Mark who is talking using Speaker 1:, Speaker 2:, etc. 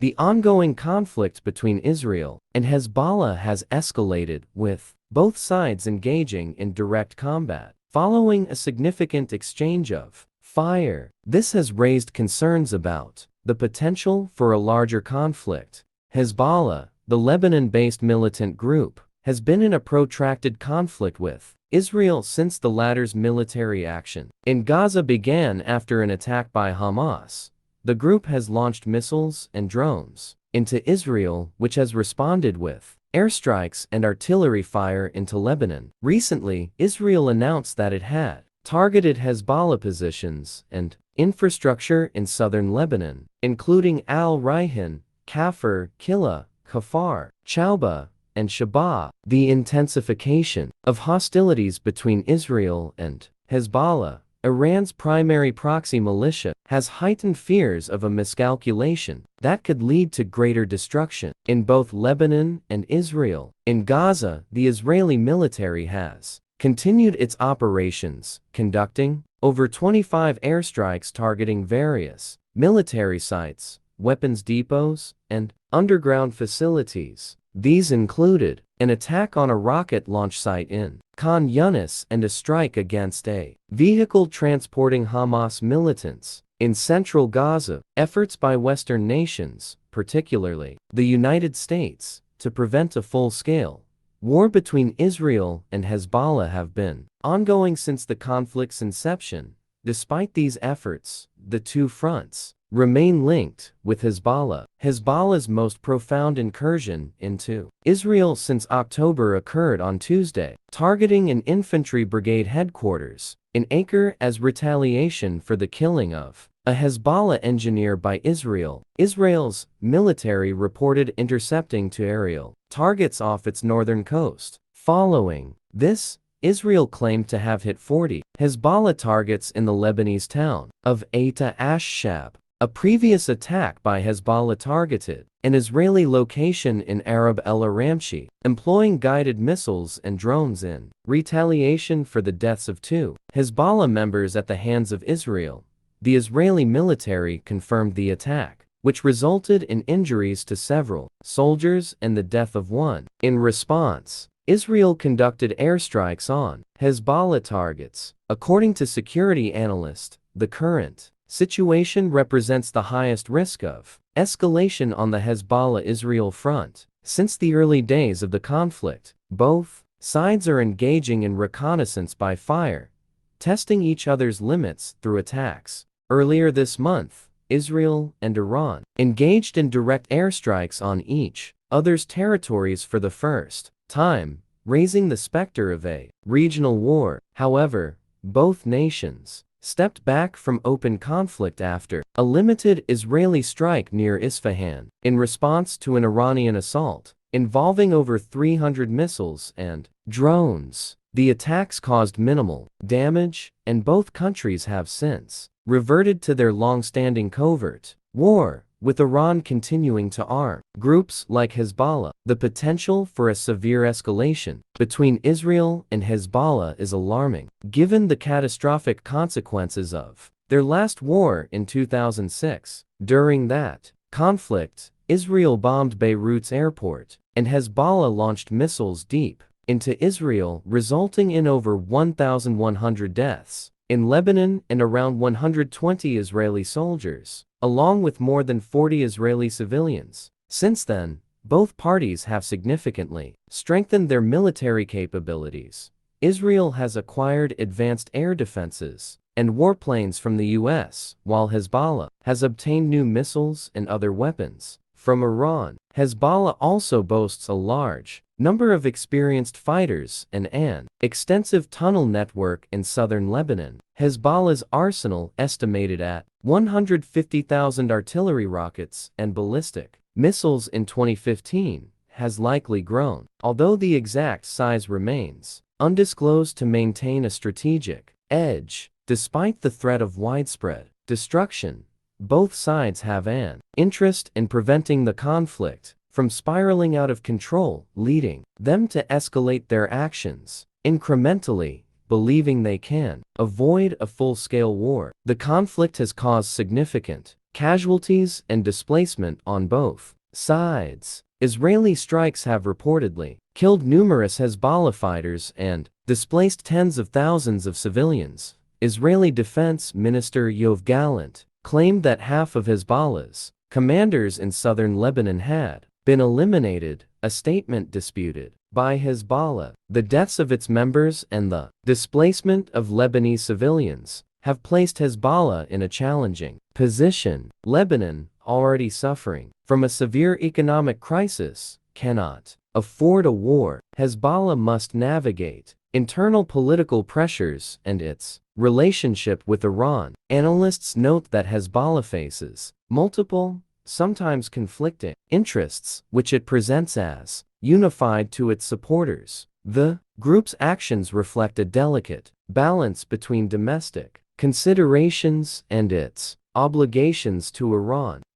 Speaker 1: The ongoing conflict between Israel and Hezbollah has escalated, with both sides engaging in direct combat. Following a significant exchange of fire, this has raised concerns about the potential for a larger conflict. Hezbollah, the Lebanon-based militant group, has been in a protracted conflict with Israel since the latter's military action in Gaza began after an attack by Hamas. The group has launched missiles and drones into Israel, which has responded with airstrikes and artillery fire into Lebanon. Recently, Israel announced that it had targeted Hezbollah positions and infrastructure in southern Lebanon, including Al-Rayhan, Kafr, Killa, Kafar, Chauba, and Shabaa. The intensification of hostilities between Israel and Hezbollah, Iran's primary proxy militia, has heightened fears of a miscalculation that could lead to greater destruction in both Lebanon and Israel. In Gaza, the Israeli military has continued its operations, conducting over 25 airstrikes targeting various military sites, weapons depots, and underground facilities. These included an attack on a rocket launch site in Khan Yunis and a strike against a vehicle transporting Hamas militants in central Gaza. Efforts by Western nations, particularly the United States, to prevent a full-scale war between Israel and Hezbollah have been ongoing since the conflict's inception. Despite these efforts, the two fronts remain linked, with Hezbollah's most profound incursion into Israel since October occurred on Tuesday, targeting an infantry brigade headquarters in Acre as retaliation for the killing of a Hezbollah engineer by Israel. Israel's military reported intercepting two aerial targets off its northern coast. Following this, Israel claimed to have hit 40 Hezbollah targets in the Lebanese town of Ata Ash-Shab. A previous attack by Hezbollah targeted an Israeli location in Arab El Aramshi, employing guided missiles and drones in retaliation for the deaths of two Hezbollah members at the hands of Israel. The Israeli military confirmed the attack, which resulted in injuries to several soldiers and the death of one. In response, Israel conducted airstrikes on Hezbollah targets. According to security analysts, the current situation represents the highest risk of escalation on the Hezbollah-Israel front. Since the early days of the conflict, both sides are engaging in reconnaissance by fire, testing each other's limits through attacks. Earlier this month, Israel and Iran engaged in direct airstrikes on each other's territories for the first time, raising the specter of a regional war. However, both nations stepped back from open conflict after a limited Israeli strike near Isfahan in response to an Iranian assault involving over 300 missiles and drones. The attacks caused minimal damage, and both countries have since reverted to their long-standing covert war, with Iran continuing to arm groups like Hezbollah. The potential for a severe escalation between Israel and Hezbollah is alarming, given the catastrophic consequences of their last war in 2006. During that conflict, Israel bombed Beirut's airport, and Hezbollah launched missiles deep into Israel, resulting in over 1,100 deaths in Lebanon and around 120 Israeli soldiers, along with more than 40 Israeli civilians. Since then, both parties have significantly strengthened their military capabilities. Israel has acquired advanced air defenses and warplanes from the US, while Hezbollah has obtained new missiles and other weapons from Iran. Hezbollah also boasts a large number of experienced fighters and an extensive tunnel network in southern Lebanon. Hezbollah's arsenal, estimated at 150,000 artillery rockets and ballistic missiles in 2015, has likely grown, although the exact size remains undisclosed, to maintain a strategic edge. Despite the threat of widespread destruction, both sides have an interest in preventing the conflict from spiraling out of control, leading them to escalate their actions incrementally, believing they can avoid a full-scale war. The conflict has caused significant casualties and displacement on both sides. Israeli strikes have reportedly killed numerous Hezbollah fighters and displaced tens of thousands of civilians. Israeli Defense Minister Yoav Gallant claimed that half of Hezbollah's commanders in southern Lebanon had been eliminated, a statement disputed by Hezbollah. The deaths of its members and the displacement of Lebanese civilians have placed Hezbollah in a challenging position. Lebanon, already suffering from a severe economic crisis, cannot afford a war. Hezbollah must navigate internal political pressures and its relationship with Iran. Analysts note that Hezbollah faces multiple, sometimes conflicting, interests, which it presents as unified to its supporters. The group's actions reflect a delicate balance between domestic considerations and its obligations to Iran.